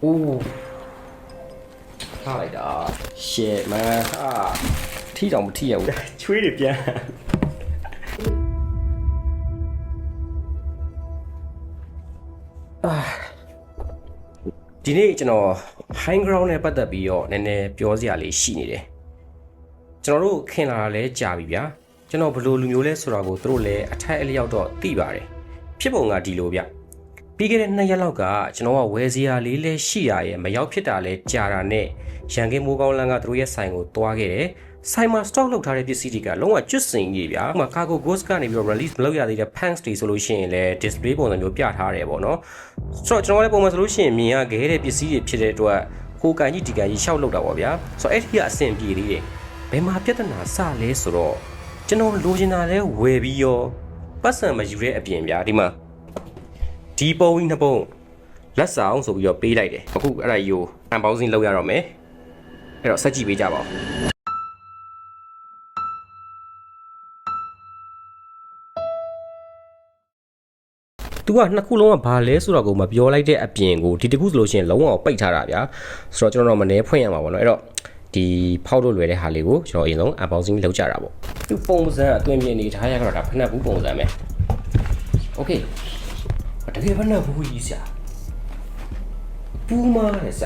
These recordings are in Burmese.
Ooh. Like that. Shit, man. Thi đồng thi dầu. Chui được chưa? ဒီနေ့ကျွန်တော် high ground နဲ့ပတ်သက်ပြီးတော့နည်းနည်းပြောစရာလေးရှိနေတယ်ကျွန်တော်တို့ခင်လာတာလဲကြာပြီဗျာကျွန်တော်ဘယ်လိုလူမျိုးလဲဆိုတာကိုသူတို့လည်းအထိုက်အလျောက်တော့သိပါတယ်ဖြစ်ပုံကဒီလိုဗျပြီးခဲ့တဲ့2ရက်လောက်ကကျွန်တော်ကဝယ်စရာလေးလဲရှိရရဲ့မရောက်ဖြစ်တာလဲကြာတာနဲ့ရန်ကင်းမိုးကောင်းလန်းကသူတို့ရဲ့ဆိုင်ကိုတွားခဲ့တယ်ဆိုင်မှာ stock လုပ်ထားတဲ့ပစ္စည်းတွေကလုံးဝကျွတ်စင်ကြီးဗျာဥပမာ cargo goods ကနေပြီးတော့ release မလုပ်ရသေးတဲ့ pants တွေဆိုလို့ရှိရင်လည်း display ပုံစံမျိုးပြထားတယ်ပေါ့နော်ဆိုတော့ကျွန်တော်လည်းပုံမှန်ဆိုလို့ရှိရင်မြင်ရခဲ့တဲ့ပစ္စည်းတွေဖြစ်တဲ့အတွက်ဟိုကန်ကြီးဒီကန်ကြီးရှောက်လုပ်တာပေါ့ဗျာဆိုတော့အဲ့ဒီကအဆင်ပြေသေးတယ်ဘယ်မှာပြဿနာစလဲဆိုတော့ကျွန်တော်လိုချင်တာလဲဝယ်ပြီးရောပတ်စံမယူတဲ့အပြင်ဗျာဒီမှာဒီပုံကြီးနှစ်ပုံလက်ဆောင်ဆိုပြီးတော့ပေးလိုက်တယ်အခုအဲ့ဒါယူအန်ဘောင်းစင်းလုပ်ရတော့မယ်အဲ့တော့ဆက်ကြည့်ပေးကြပါဦးသူကနှစ်ခုလုံးကဘာလဲဆိုတော့ကိုမပြောလိုက်တဲ့အပြင်ကိုဒီတခုဆိုလို့ရှိရင်လုံးဝပိတ်ထားတာဗျာဆိုတော့ကျွန်တော်တို့မနေဖွင့်ရမှာပေါ့နော်အဲ့တော့ဒီဖောက်လို့လွယ်တဲ့ဟာလေးကိုကျွန်တော်အရင်ဆုံး unboxing လုပ်ကြတာပေါ့သူပုံစံအတွင်ပြနေထားရတော့ဒါဖက်နှက်ဘူးပုံစံပဲ okay တကယ်ဖက်နှက်ဘူးကြီးစရာပူမာတဲ့စ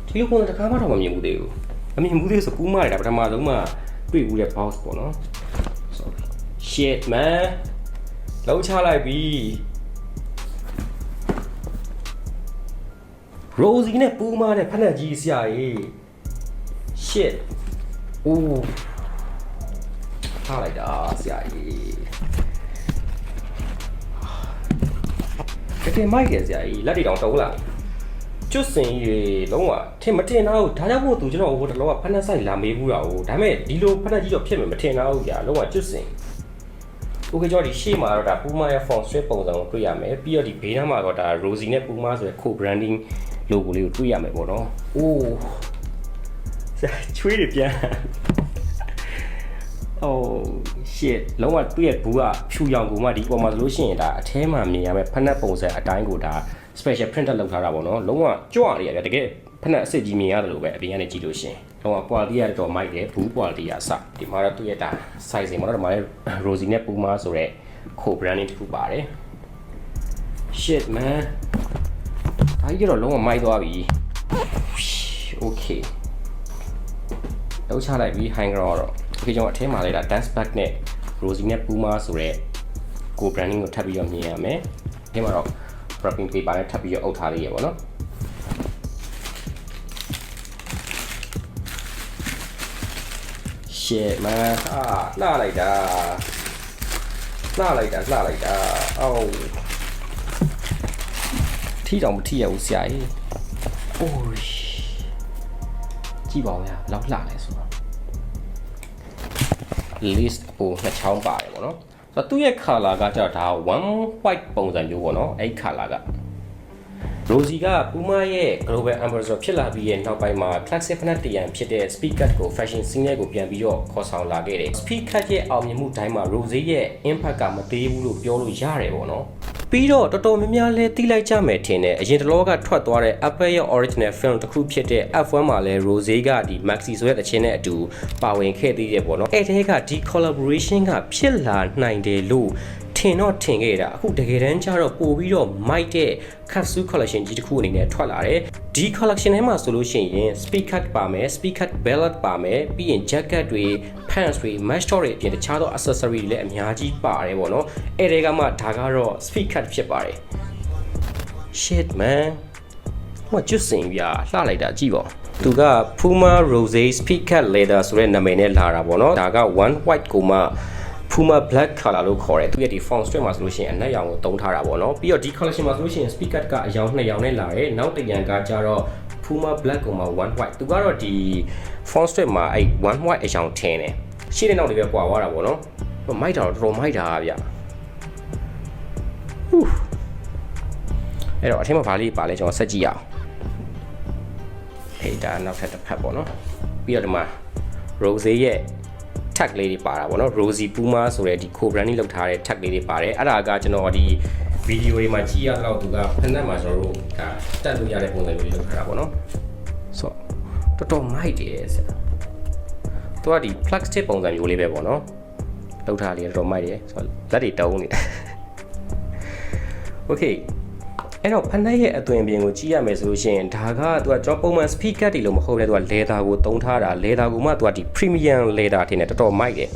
ဒီလိုပုံစံတစ်ခါမှတော့မမြင်ဘူးသေးဘူးအမြင်ဘူးသေးဆိုပူမာတဲ့ဒါပထမဆုံးမှတွေ့ဘူးတဲ့ box ပေါ့နော် shit manလောက်ချလိုက်ပြီ Rosie နဲ့ပူမာတဲ့ဖက်နှက်ကြီးဆရာကြီး shit အိုးထားလိုက်တာဆရာကြီးတကယ်မိုက်တယ်ဆရာကြီးလက်တွေတောင်တုံးလာကျွတ်စင်ကြီးလုံးဝထင်မတင်တော့ဒါကြောင့်မို့သူကျွန်တော်ဟိုတလောကဖက်နှက်ဆိုင်လာမေးဘူးတာဟိုဒါပေမဲ့ဒီလိုဖက်နှက်ကြီးတော့ဖြစ်မယ်မထင်တော့ဘူးကြာလုံးဝကျွတ်စင်โอเคကျွန်တော်ဒီရှေ့မှာတော့ဒါ Puma ရဲ့ font strip ပုံစံကိုတွေ့ရမယ်ပြီးတော့ဒီဘေးနားမှာတော့ဒါ Rosie နဲ့ Puma ဆိုတဲ့ co-branding logo လေးကိုတွေ့ရမယ်ပေါ့နော်အိုးချွေးတယ်ပြန်oh shit လုံးဝသူ့ရဲ့ဘူးကဖြူရောင်ကူမှဒီပေါ်မှာဆိုလို့ရှိရင်ဒါအထဲမှာမြင်ရမယ်ဖက်နှက်ပုံစံအတိုင်းကိုဒါ special printed လုပ်ထားတာပေါ့နော်လုံးဝကြွရတယ်တကယ်ဖက်နှက်အစ်စ်ကြီးမြင်ရတယ်လို့ပဲအပြင်ကနေကြည့်လို့ရှိရင်တော့ quality ရတော့မိုက်တယ်ဘူး quality ရအစဒီမှာတော့သူ့ရဲ့ဒါ size မှာတော့ဒီမှာ Rosie နဲ့ Puma ဆိုတဲ့ co-branding တစ်ခုပါတယ် shit man ဒါကြီးတော့လုံးဝမိုက်သွားပြီ okay လောက်ချလိုက်ပြီ hang ground တော့ okay ကျွန်တော်အထဲမှာလေးဒါ dance bag နဲ့ Rosie နဲ့ Puma ဆိုတဲ့ co-branding ကိုထပ်ပြီးတော့မြင်ရမယ်အထဲမှာတော့ wrapping paper နဲ့ထပ်ပြီးတော့အုပ်ထားလေးရပါတော့shit man လှလိုက်တာအော်ထီတောင်မထီရဘူးဆရာကြီးအိုးကြည့်ပါဦးဗျာဘယ်လောက်လှလဲဆိုတော့ list ပိုနှစ်ချောင်းပါတယ်ပေါ့နော်ဆိုတော့သူ့ရဲ့ color ကကျတော့ဒါ one white ပုံစံမျိုးပေါ့နော်အဲ့ color ကRosie က Puma ရဲ့ Global Ambassador ဖြစ်လာပြီးရဲ့နောက်ပိုင်းမှာ Classic ဖက်နှက်တရံဖြစ်တဲ့ Speedcat ကို Fashion Scene ရဲ့ကိုပြန်ပြီးတော့ခေါ်ဆောင်လာခဲ့တယ် Speedcat ရဲ့အောင်မြင်မှုတိုင်းမှာ Rosie ရဲ့ impact ကမသေးဘူးလို့ပြောလို့ရတယ်ပေါ့နော်ပြီးတော့တော်တော်များများလဲသိလိုက်ကြမယ်ထင်တယ်အရင်တလောကထွက်သွားတဲ့ Apple ရဲ့ original film တစ်ခုဖြစ်တဲ့ F1 မှာလဲ Rosie ကဒီ Maxi ဆိုတဲ့တခြင်းနဲ့အတူပါဝင်ခဲ့သေးတယ်ပေါ့နော်အဲ့တဲကဒီ collaboration ကဖြစ်လာနိုင်တယ်လို့ထင်တော့ထင်ခဲ့တာအခုတကယ်တမ်းကျတော့ပို့ပြီးတော့ မိုက်တဲ့ capsule collection ကြီးတစ်ခုအနေနဲ့ထွက်လာတယ်ဒီ collection ထဲမှာဆိုလို့ရှိရင် speedcat ပါမယ် speedcat belt ပါမယ်ပြီးရင် jacket တွေ pants တွေ match top တွေအပြင်တခြားသော accessory တွေလည်းအများကြီးပါတယ်ပေါ့နော်အဲ့ဒီကမှဒါကတော့ speedcat ဖြစ်ပါတယ် shit man မကျွတ်စင်ပြလှလိုက်တာကြည့်ပါသူက Puma Rose Speedcat Leather ဆိုတဲ့နာမည်နဲ့လာတာပေါ့နော်ဒါက one white ကိုမှPuma black color လို့ခေါ်တယ်သူရဲ့ဒီ font strip မှာဆိုလို့ရှိရင်အနက်ရောင်ကိုသုံးထားတာပေါ့နော်ပြီးတော့ဒီ collection မှာဆိုလို့ရှိရင် speaker ကအရောင်2ရောင်နဲ့လာတယ်နောက်တစ်ရောင်ကကြတော့ Puma black ကိုမှ one white သူကတော့ဒီ font strip မှာအဲ့ one white အရောင်ထင်းတယ်ရှေ့တဲ့နောက်တွေပဲကွာသွားတာပေါ့နော်မိုက်တာတော့တော်တော်မိုက်တာဗျအဲ့တော့အထက်မှာဗာလေးပါလဲကျွန်တော်ဆက်ကြည့်ရအောင်ဒါနောက်ထပ်တစ်ဖက်ပေါ့နော်ပြီးတော့ဒီမှာ Rose ရဲ့ tag လေးတွေပါတာပေါ့နော် Rosie Puma ဆိုတဲ့ဒီ co-branding လုပ်ထားတဲ့ tag လေးတွေပါတယ်အဲ့ဒါကကျွန်တော်ဒီ ဗီဒီယိုတွေမှာကြည့်ရတော့သူကဖက်နက်မှာကျွန်တော်တို့ဒါတက်လို့ရတဲ့ပုံစံမျိုးလေးလုပ်ထားတာပေါ့နော်ဆိုတော့တော်တော်မိုက်တယ်ဆရာသူကဒီ plastic ပုံစံမျိုးလေးပဲပေါ့နော်လုပ်ထားလေးတော်တော်မိုက်တယ်ဆိုတော့လက်တွေတုံးနေတယ် Okay အဲ့တော့ဖက်နက်ရဲ့အသွင်ပြင်ကိုကြည့်ရမယ်ဆိုလို့ရှိရင်ဒါကသူကကျွန်တော်ပုံမှန် speaker တွေလို့မဟုတ်လဲသူက leather ကိုသုံးထားတာ leather ကိုမှသူကဒီ premium leather ထင်တယ်တော်တော်မိုက်တယ်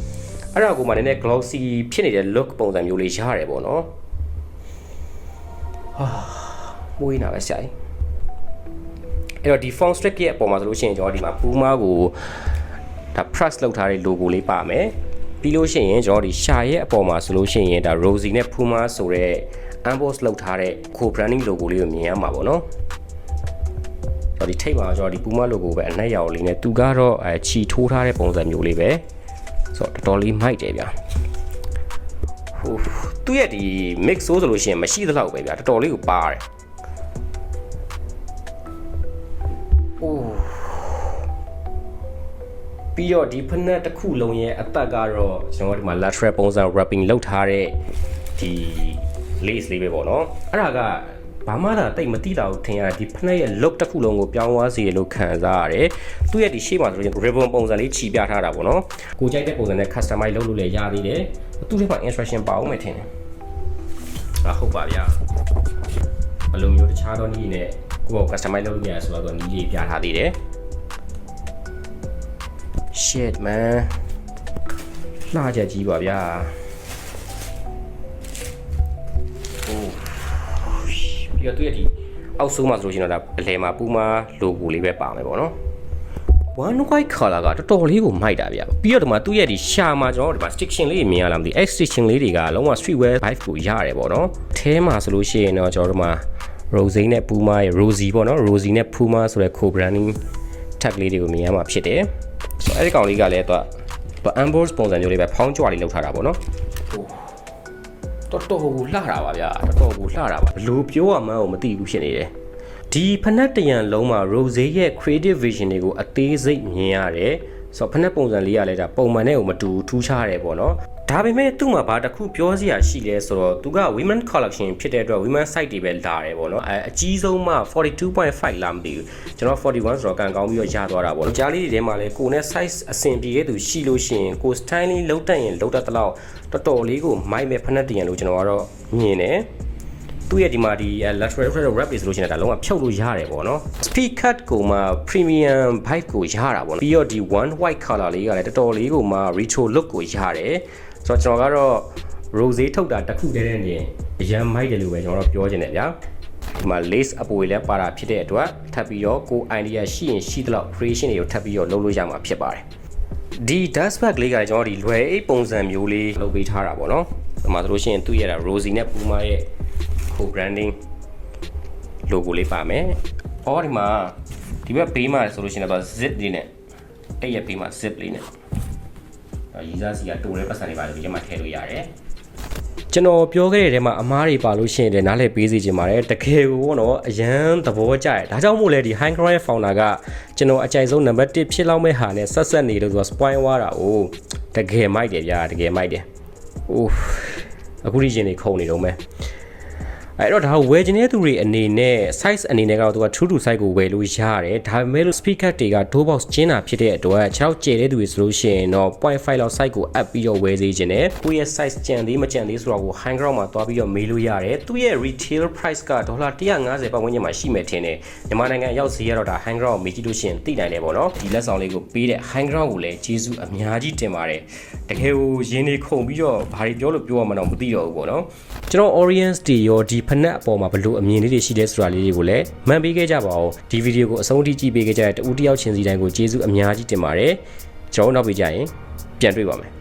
အဲ့ဒါကိုမှနည်းနည်း glossy ဖြစ်နေတဲ့ look ပုံစံမျိုးလေးရတယ်ပေါ့နော်ဟာမွေးနာပဲဆရာကြီးအဲ့တော့ဒီ phone strap ရဲ့အပေါ်မှာဆိုလို့ရှိရင်ကျွန်တော်ဒီမှာ Puma ကိုဒါ press လုပ်ထားတဲ့ logo လေးပါမယ်ပြီးလို့ရှိရင်ကျွန်တော်ဒီရှာရဲ့အပေါ်မှာဆိုလို့ရှိရင်ဒါ Rosie နဲ့ Puma ဆိုတဲ့ emboss လုပ်ထားတဲ့ co-branding logo လေးကိုမြင်ရမှာပေါ့နော်။ဒီထိပ်မှာကျွန်တော်ဒီ Puma logo ပဲအနက်ရောင်လေးနဲ့သူကတော့ချီထိုးထားတဲ့ပုံစံမျိုးလေးပဲဆိုတော့တော်တော်လေးမိုက်တယ်ဗျာ။ဟိုသူ့ရဲ့ဒီ mix ဆိုလို့ရှိရင်မရှိသလောက်ပဲဗျာတော်တော်လေးကိုပါတယ်။အိုးပြီးတော့ဒီဖက်နက်တစ်ခုလုံးရဲ့အသက်ကတော့ကျွန်တော်ဒီမှာ lateral ပုံစံ wrapping လုပ်ထားတဲ့ဒီ lace လေးပဲပေါ့နော်အဲ့ဒါကဘာမှသာတိတ်မတိတာကိုထင်ရတယ်ဒီဖက်နက်ရဲ့ look တစ်ခုလုံးကိုပြောင်းသွားစေလို့ခံစားရတယ်သူ့ရဲ့ဒီ shape မှာဆိုလို့ ribbon ပုံစံလေးချီပြထားတာပေါ့နော်ကိုကြိုက်တဲ့ပုံစံနဲ့ customize လုပ်လို့လည်းရသေးတယ်သူ့ထဲမှာ instruction ပါအောင်မယ်ထင်တယ်ဟုတ်ပါဗျာဘယ်လိုမျိုးတခြားသောနည်းနဲ့ကိုယ့်ကို customize လုပ်လို့ရဆိုတော့နည်းလေးပြထားသေးတယ် shit man လှချက်ကြီးပါဗျာပြီးတော့သူရဲ့ဒီအောက်ဆုံးမှာဆိုလို့ရှိရင်တော့ဒါအလဲမှာ Puma logo လေးပဲပါမယ်ပေါ့နော် one white color ကတော်တော်လေးကိုမိုက်တာဗျာပြီးတော့ဒီမှာသူရဲ့ဒီရှာမှာကျွန်တော်တို့ဒီမှာ stiction လေးတွေမြင်ရလားမသိဘူး stiction လေးတွေကလုံးဝ streetwear vibe ကိုရတယ်ပေါ့နော်အဲမှာဆိုလို့ရှိရင်တော့ကျွန်တော်တို့မှာ Rosie နဲ့ Puma ရဲ့ Rosie ပေါ့နော် Rosie နဲ့ Puma ဆိုတဲ့ co-branding tag လေးတွေကိုမြင်ရမှာဖြစ်တယ်ဆိုတော့အဲဒီကောင်လေးကလည်းသူက emboss ပုံစံမျိုးလေးပဲဖောင်းကြွလေးလောက်ထားတာပေါ့နော်တော်တော်ကိုလှတာပါဗျာတော်တော်ကိုလှတာပါဘလို့ပြောရမှန်းကိုမသိဘူးဖြစ်နေတယ်ဒီဖက်နက်တရံလုံးမှာ Rose ရဲ့ creative vision တွေကိုအသေးစိတ်မြင်ရတယ်ဆိုတော့ဖက်နက်ပုံစံလေးကလည်းဒါပုံမှန်နဲ့ကိုမတူထူးခြားတယ်ပေါ့နော်ဒါပေမဲ့သူ့မှာဘာတစ်ခုပြောစရာရှိလဲဆိုတော့သူက women collection ဖြစ်တဲ့အတွက် women site တွေပဲလာတယ်ပေါ့နော်အကြီးဆုံးမှ 42.5 လာမသိဘူးကျွန်တော်41ဆိုတော့ကန်ကောင်းပြီးတော့ရသွားတာပေါ့နော်ကြားလေးတွေထဲမှာလည်းကိုနဲ့ size အဆင်ပြေတဲ့သူရှိလို့ရှိရင်ကို style လေးလုံးတက်ရင်လုံးတက်တဲ့လောက်တော်တော်လေးကိုမိုက်မဲ့ဖက်နက်တရံလို့ကျွန်တော်ကတော့မြင်တယ်သူ့ရဲ့ဒီမှာဒီ lateral wrap ဆိုလို့ရှိရင်ဒါလုံးဝဖြုတ်လို့ရတယ်ပေါ့နော် speed cut ကိုမှ premium vibe ကိုရတာပေါ့နော်ပြီးတော့ဒီ one white color လေးကလည်းတော်တော်လေးကိုမှ retro look ကိုရတယ်ဆိုတော့ကျွန်တော်ကတော့ Rose ထုတ်တာတစ်ခုတည်းနဲ့နေအရန်မိုက်တယ်လို့ပဲကျွန်တော်တို့ပြောချင်တယ်ဗျာဒီမှာ lace အပေါ်လေးပါတာဖြစ်တဲ့အတွက်ထပ်ပြီးတော့ကို idea ရှိရင်ရှိသလောက် creation တွေကိုထပ်ပြီးတော့လုပ်လို့ရမှာဖြစ်ပါတယ်ဒီ dust bag လေးကလည်းကျွန်တော်ဒီလွယ်အိတ်ပုံစံမျိုးလေးလုပ်ပေးထားတာပေါ့နော်ဒီမှာဆိုလို့ရှိရင်သူ့ရဲ့ဒါ Rosie နဲ့ Puma ရဲ့ co-branding logo လေးပါမယ်အော်ဒီမှာဒီဘက်ဘေးမှာဆိုလို့ရှိရင်တော့ zip လေးနဲ့အဲ့ရဲ့ဘေးမှာ zip လေးနဲ့ရီစားစီကတိုးတဲ့ပတ်စံတွေပါလို့ဒီထဲမှာထည့်လို့ရတယ်ကျွန်တော်ပြောခဲ့တဲ့ထဲမှာအမားတွေပါလို့ရှိရင်လည်းနားလည်ပေးစီခြင်းပါတယ်တကယ်ကိုပေါ့နော်အရန်သဘောကျတယ်ဒါကြောင့်မို့လဲဒီ High Ground ရဲ့ founder ကကျွန်တော်အကြိုက်ဆုံး number 1ဖြစ်လောက်မဲ့ဟာနဲ့ဆက်နေလို့ဆိုတော့ spoil သွားတာ哦တကယ်မိုက်တယ်ဗျာတကယ်မိုက်တယ်အိုးအခုဒီရင်တွေခုန်နေတော့မယ်အဲ့တော့ဒါဝယ်ခြင်းတဲ့သူတွေအနေနဲ့ size အနေနဲ့ကတော့သူက true to size ကိုဝယ်လို့ရတယ်ဒါပေမဲ့လို့ speaker တွေက door box ကျင်းတာဖြစ်တဲ့အတွက်6ကျဲတဲ့သူတွေဆိုလို့ရှိရင်တော့ 0.5 လောက် size ကို up ပြီးတော့ဝယ်စေခြင်းနဲ့ကိုယ့်ရဲ့ size ကျန်သေးမကျန်သေးဆိုတော့ကို high ground မှာသွားပြီးတော့မေးလို့ရတယ်သူရဲ့ retail price က$150ပတ်ဝန်းကျင်မှာရှိမယ်ထင်တယ်မြန်မာနိုင်ငံရောက်ဈေးကတော့ဒါ high ground ကိုမေးကြည့်လို့ရှိရင်သိနိုင်တယ်ပေါ့နော်ဒီလက်ဆောင်လေးကိုပေးတဲ့ high ground ကိုလည်းကျေးဇူးအများကြီးတင်ပါတယ်တကယ်ကိုရင်းနေခုန်ပြီးတော့ဘာတွေပြောလို့ပြောရမှတော့မသိတော့ဘူးပေါ့နော်ကျွန်တော် audience တွေရောဒီဖက်နက်အပေါ်မှာဘလို့အမြင်လေးတွေရှိတဲ့ဆိုတာလေးတွေကိုလည်းမှန်ပေးခဲ့ကြပါဦးဒီဗီဒီယိုကိုအဆုံးထိကြည့်ပေးခဲ့ကြတဲ့တူတယောက်ချင်းစီတိုင်းကိုကျေးဇူးအများကြီးတင်ပါတယ်ကျွန်တော်နောက်ပေးကြရင်ပြန်တွေ့ပါမယ်